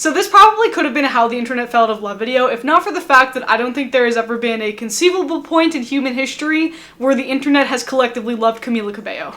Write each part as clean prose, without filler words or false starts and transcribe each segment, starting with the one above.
So this probably could have been a How the Internet Fell Out of Love video, if not for the fact that I don't think there has ever been a conceivable point in human history where the internet has collectively loved Camila Cabello.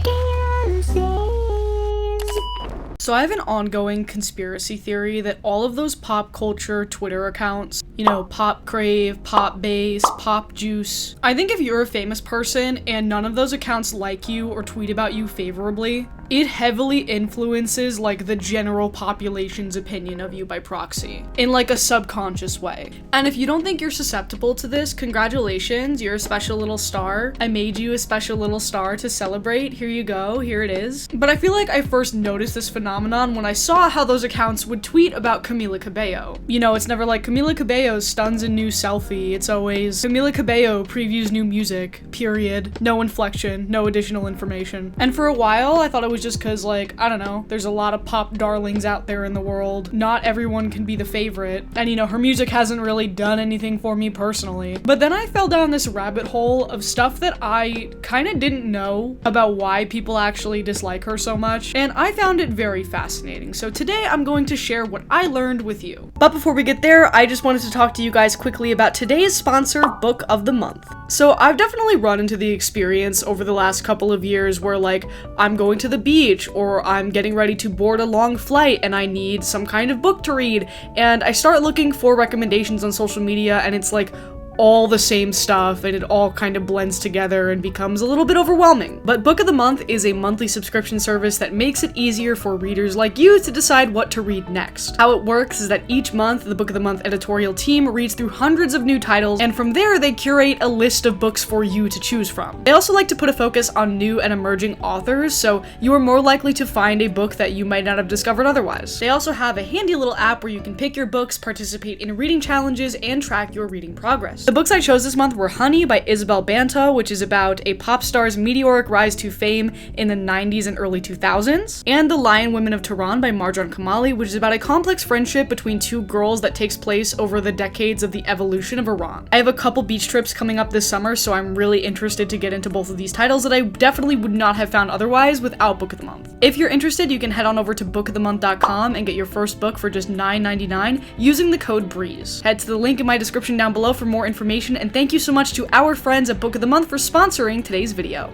So I have an ongoing conspiracy theory that all of those pop culture Twitter accounts, you know, Pop Crave, Pop Base, Pop Juice, I think if you're a famous person and none of those accounts like you or tweet about you favorably, it heavily influences like the general population's opinion of you by proxy, in like a subconscious way. And if you don't think you're susceptible to this, congratulations, you're a special little star. I made you a special little star to celebrate. Here you go, here it is. But I feel like I first noticed this phenomenon when I saw how those accounts would tweet about Camila Cabello. You know, it's never like Camila Cabello stuns a new selfie. It's always Camila Cabello previews new music, period. No inflection, no additional information. And for a while, I thought it was just because, like, I don't know, there's a lot of pop darlings out there in the world. Not everyone can be the favorite. And, you know, her music hasn't really done anything for me personally. But then I fell down this rabbit hole of stuff that I kind of didn't know about why people actually dislike her so much. And I found it very fascinating. So today I'm going to share what I learned with you. But before we get there, I just wanted to talk to you guys quickly about today's sponsor, Book of the Month. So I've definitely run into the experience over the last couple of years where, like, I'm going to the beach or I'm getting ready to board a long flight and I need some kind of book to read, and I start looking for recommendations on social media and it's like all the same stuff and it all kind of blends together and becomes a little bit overwhelming. But Book of the Month is a monthly subscription service that makes it easier for readers like you to decide what to read next. How it works is that each month, the Book of the Month editorial team reads through hundreds of new titles, and from there they curate a list of books for you to choose from. They also like to put a focus on new and emerging authors, so you are more likely to find a book that you might not have discovered otherwise. They also have a handy little app where you can pick your books, participate in reading challenges, and track your reading progress. The books I chose this month were Honey by Isabel Banta, which is about a pop star's meteoric rise to fame in the 90s and early 2000s, and The Lion Women of Tehran by Marjan Kamali, which is about a complex friendship between two girls that takes place over the decades of the evolution of Iran. I have a couple beach trips coming up this summer, so I'm really interested to get into both of these titles that I definitely would not have found otherwise without Book of the Month. If you're interested, you can head on over to bookofthemonth.com and get your first book for just $9.99 using the code BREEZE. Head to the link in my description down below for more information, and thank you so much to our friends at Book of the Month for sponsoring today's video.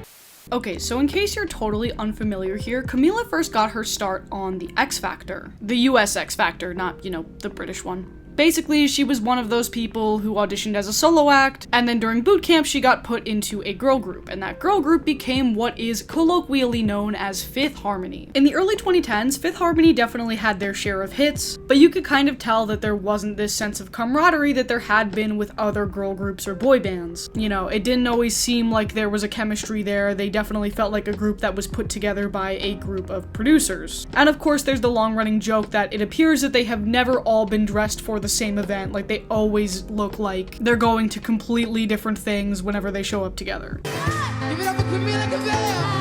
Okay, so in case you're totally unfamiliar here, Camila first got her start on the X Factor. The US X Factor, not, you know, the British one. Basically, she was one of those people who auditioned as a solo act, and then during boot camp, she got put into a girl group, and that girl group became what is colloquially known as Fifth Harmony. In the early 2010s, Fifth Harmony definitely had their share of hits, but you could kind of tell that there wasn't this sense of camaraderie that there had been with other girl groups or boy bands. You know, it didn't always seem like there was a chemistry there. They definitely felt like a group that was put together by a group of producers. And of course, there's the long-running joke that it appears that they have never all been dressed for the same event. Like, they always look like they're going to completely different things whenever they show up together. Give it up for Camila Cabello.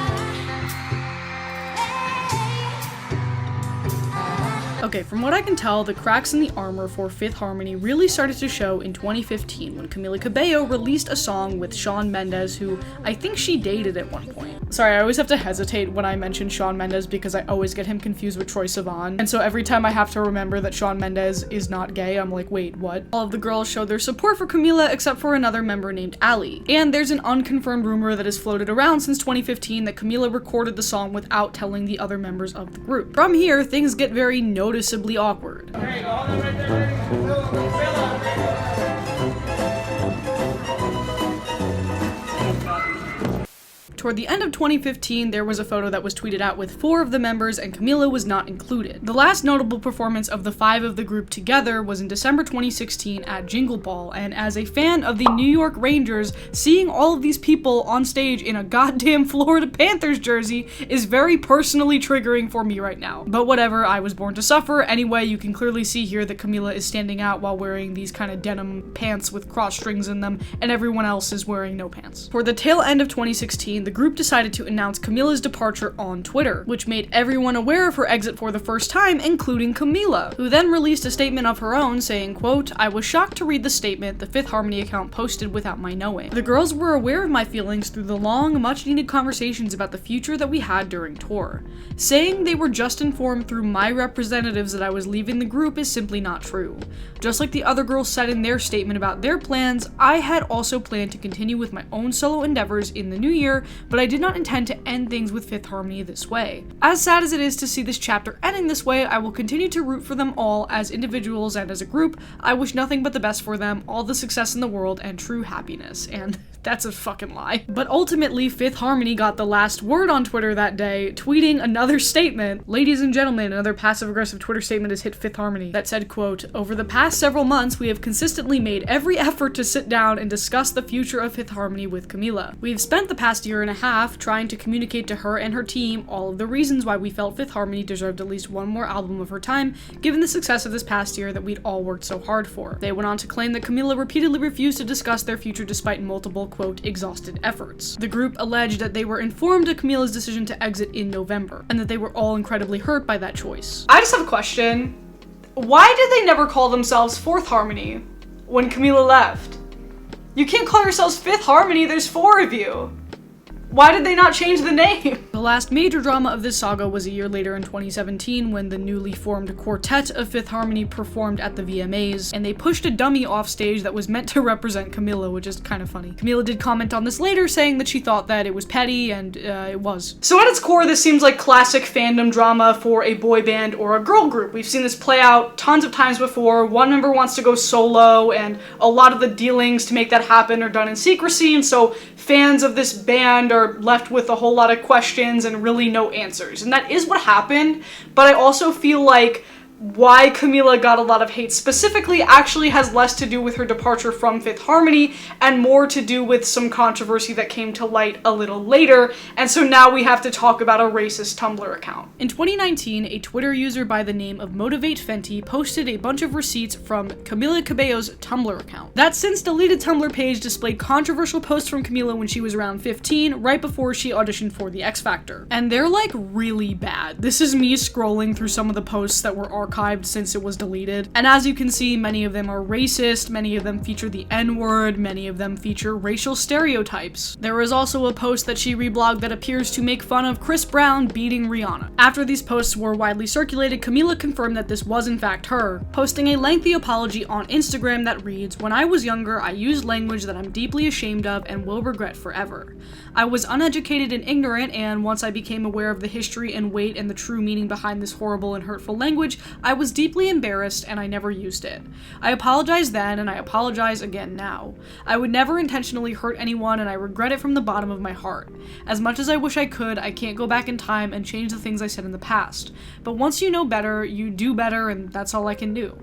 Okay, from what I can tell, the cracks in the armor for Fifth Harmony really started to show in 2015 when Camila Cabello released a song with Shawn Mendes, who I think she dated at one point. Sorry, I always have to hesitate when I mention Shawn Mendes because I always get him confused with Troye Sivan, and so every time I have to remember that Shawn Mendes is not gay, I'm like, wait, what? All of the girls showed their support for Camila except for another member named Ali. And there's an unconfirmed rumor that has floated around since 2015 that Camila recorded the song without telling the other members of the group. From here, things get very noticeably awkward. Hey, hold it right there. Fill up. Toward the end of 2015, there was a photo that was tweeted out with 4 of the members, and Camila was not included. The last notable performance of the 5 of the group together was in December 2016 at Jingle Ball, and as a fan of the New York Rangers, seeing all of these people on stage in a goddamn Florida Panthers jersey is very personally triggering for me right now. But whatever, I was born to suffer. Anyway, you can clearly see here that Camila is standing out while wearing these kind of denim pants with cross strings in them, and everyone else is wearing no pants. For the tail end of 2016, the group decided to announce Camila's departure on Twitter, which made everyone aware of her exit for the first time, including Camila, who then released a statement of her own saying, quote, "I was shocked to read the statement the Fifth Harmony account posted without my knowing. The girls were aware of my feelings through the long, much-needed conversations about the future that we had during tour. Saying they were just informed through my representatives that I was leaving the group is simply not true. Just like the other girls said in their statement about their plans, I had also planned to continue with my own solo endeavors in the new year, but I did not intend to end things with Fifth Harmony this way. As sad as it is to see this chapter ending this way, I will continue to root for them all as individuals and as a group. I wish nothing but the best for them, all the success in the world, and true happiness." And that's a fucking lie. But ultimately, Fifth Harmony got the last word on Twitter that day, tweeting another statement. Ladies and gentlemen, another passive-aggressive Twitter statement has hit Fifth Harmony that said, quote, "Over the past several months, we have consistently made every effort to sit down and discuss the future of Fifth Harmony with Camila. We've spent the past year and a half trying to communicate to her and her team all of the reasons why we felt Fifth Harmony deserved at least one more album of her time, given the success of this past year that we'd all worked so hard for." They went on to claim that Camila repeatedly refused to discuss their future despite multiple, quote, "exhausted efforts." The group alleged that they were informed of Camila's decision to exit in November, and that they were all incredibly hurt by that choice. I just have a question. Why did they never call themselves Fourth Harmony when Camila left? You can't call yourselves Fifth Harmony, there's four of you. Why did they not change the name? The last major drama of this saga was a year later in 2017 when the newly formed quartet of Fifth Harmony performed at the VMAs, and they pushed a dummy off stage that was meant to represent Camila, which is kind of funny. Camila did comment on this later, saying that she thought that it was petty, and it was. So at its core, this seems like classic fandom drama for a boy band or a girl group. We've seen this play out tons of times before. One member wants to go solo, and a lot of the dealings to make that happen are done in secrecy, and so fans of this band are left with a whole lot of questions and really no answers. And that is what happened, but I also feel like why Camila got a lot of hate specifically actually has less to do with her departure from Fifth Harmony and more to do with some controversy that came to light a little later, and so now we have to talk about a racist Tumblr account. In 2019, a Twitter user by the name of Motivate Fenty posted a bunch of receipts from Camila Cabello's Tumblr account. That since deleted Tumblr page displayed controversial posts from Camila when she was around 15, right before she auditioned for the X Factor. And they're like really bad. This is me scrolling through some of the posts that were archived since it was deleted. And as you can see, many of them are racist, many of them feature the N-word, many of them feature racial stereotypes. There was also a post that she reblogged that appears to make fun of Chris Brown beating Rihanna. After these posts were widely circulated, Camila confirmed that this was in fact her, posting a lengthy apology on Instagram that reads, "When I was younger, I used language that I'm deeply ashamed of and will regret forever. I was uneducated and ignorant, and once I became aware of the history and weight and the true meaning behind this horrible and hurtful language, I was deeply embarrassed and I never used it. I apologized then and I apologize again now. I would never intentionally hurt anyone and I regret it from the bottom of my heart. As much as I wish I could, I can't go back in time and change the things I said in the past. But once you know better, you do better, and that's all I can do.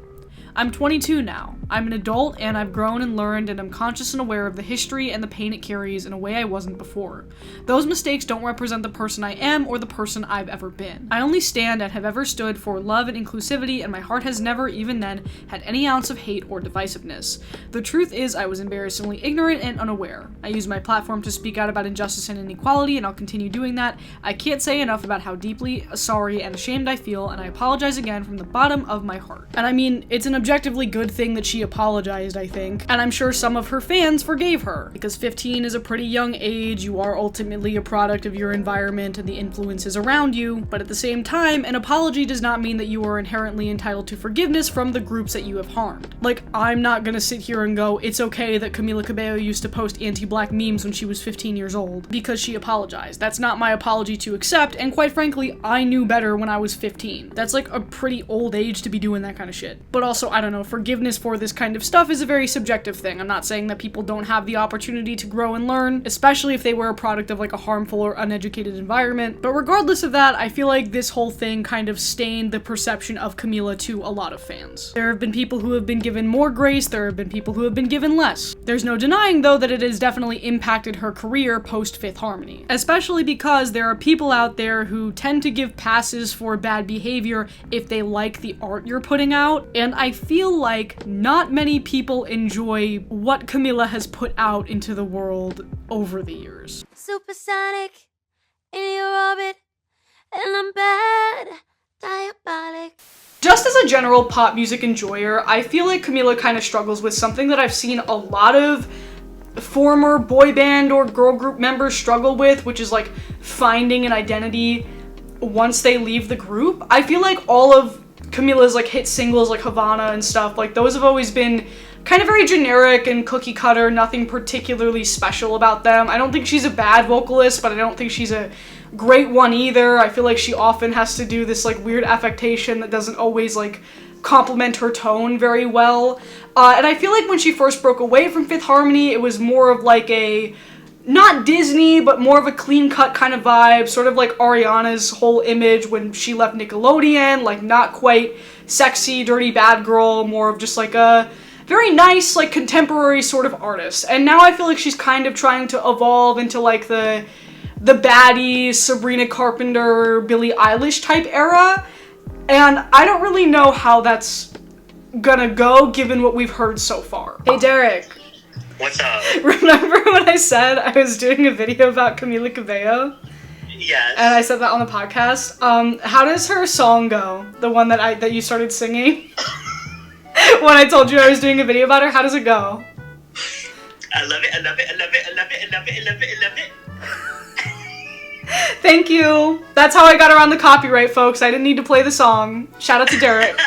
I'm 22 now. I'm an adult and I've grown and learned and I'm conscious and aware of the history and the pain it carries in a way I wasn't before. Those mistakes don't represent the person I am or the person I've ever been. I only stand and have ever stood for love and inclusivity, and my heart has never, even then, had any ounce of hate or divisiveness. The truth is I was embarrassingly ignorant and unaware. I use my platform to speak out about injustice and inequality, and I'll continue doing that. I can't say enough about how deeply sorry and ashamed I feel, and I apologize again from the bottom of my heart." And I mean, it's an objectively good thing that she apologized, I think, and I'm sure some of her fans forgave her, because 15 is a pretty young age. You are ultimately a product of your environment and the influences around you, but at the same time, an apology does not mean that you are inherently entitled to forgiveness from the groups that you have harmed. Like, I'm not gonna sit here and go, it's okay that Camila Cabello used to post anti-black memes when she was 15 years old, because she apologized. That's not my apology to accept, and quite frankly, I knew better when I was 15. That's like a pretty old age to be doing that kind of shit. But also, I don't know, forgiveness for this kind of stuff is a very subjective thing. I'm not saying that people don't have the opportunity to grow and learn, especially if they were a product of like a harmful or uneducated environment. But regardless of that, I feel like this whole thing kind of stained the perception of Camila to a lot of fans. There have been people who have been given more grace, there have been people who have been given less. There's no denying though that it has definitely impacted her career post Fifth Harmony, especially because there are people out there who tend to give passes for bad behavior if they like the art you're putting out, and I feel like not many people enjoy what Camila has put out into the world over the years. Supersonic in your orbit, and I'm bad, diabolic. Just as a general pop music enjoyer, I feel like Camila kind of struggles with something that I've seen a lot of former boy band or girl group members struggle with, which is like finding an identity once they leave the group. I feel like all of Camila's like hit singles like Havana and stuff, like those have always been kind of very generic and cookie cutter, nothing particularly special about them. I don't think she's a bad vocalist, but I don't think she's a great one either. I feel like she often has to do this like weird affectation that doesn't always like complement her tone very well. And I feel like when she first broke away from Fifth Harmony, it was more of like a, not Disney, but more of a clean-cut kind of vibe, sort of like Ariana's whole image when she left Nickelodeon, like not quite sexy, dirty bad girl, more of just like a very nice, like contemporary sort of artist. And now I feel like she's kind of trying to evolve into like the baddie, Sabrina Carpenter, Billie Eilish type era. And I don't really know how that's gonna go given what we've heard so far. Hey Derek. What's up? Remember when I said I was doing a video about Camila Cabello? Yes. And I said that on the podcast. How does her song go? The one that you started singing? When I told you I was doing a video about her, how does it go? I love it, I love it, I love it, I love it, I love it, I love it, I love it. Thank you. That's how I got around the copyright, folks. I didn't need to play the song. Shout out to Derek.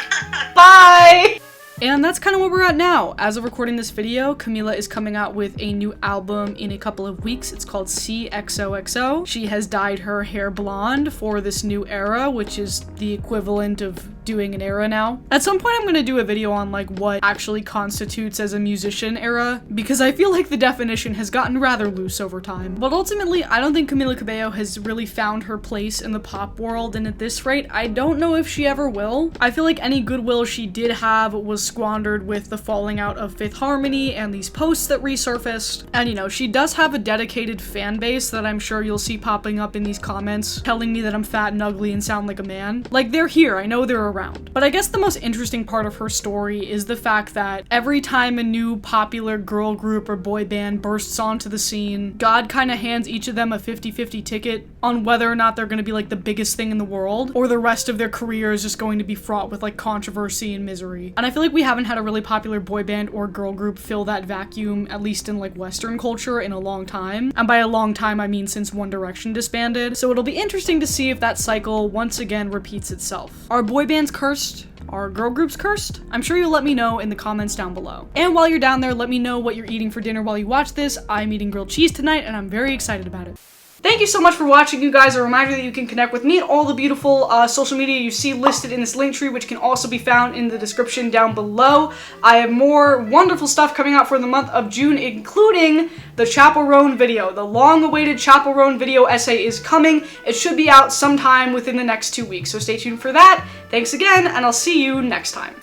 Bye! And that's kind of where we're at now. As of recording this video, Camila is coming out with a new album in a couple of weeks. It's called CXOXO. She has dyed her hair blonde for this new era, which is the equivalent of doing an era now. At some point I'm gonna do a video on like what actually constitutes as a musician era, because I feel like the definition has gotten rather loose over time. But ultimately, I don't think Camila Cabello has really found her place in the pop world, and at this rate, I don't know if she ever will. I feel like any goodwill she did have was squandered with the falling out of Fifth Harmony and these posts that resurfaced. And you know, she does have a dedicated fan base that I'm sure you'll see popping up in these comments telling me that I'm fat and ugly and sound like a man. Like, they're here, I know they're around. But I guess the most interesting part of her story is the fact that every time a new popular girl group or boy band bursts onto the scene, God kind of hands each of them a 50-50 ticket on whether or not they're going to be like the biggest thing in the world, or the rest of their career is just going to be fraught with like controversy and misery. And I feel like we haven't had a really popular boy band or girl group fill that vacuum, at least in like Western culture, in a long time. And by a long time, I mean since One Direction disbanded. So it'll be interesting to see if that cycle once again repeats itself. Are boy bands cursed? Are girl groups cursed? I'm sure you'll let me know in the comments down below. And while you're down there, let me know what you're eating for dinner while you watch this. I'm eating grilled cheese tonight, and I'm very excited about it. Thank you so much for watching, you guys. A reminder that you can connect with me and all the beautiful social media you see listed in this link tree, which can also be found in the description down below. I have more wonderful stuff coming out for the month of June, including the Chapel Roan video. The long-awaited Chapel Roan video essay is coming. It should be out sometime within the next 2 weeks, so stay tuned for that. Thanks again, and I'll see you next time.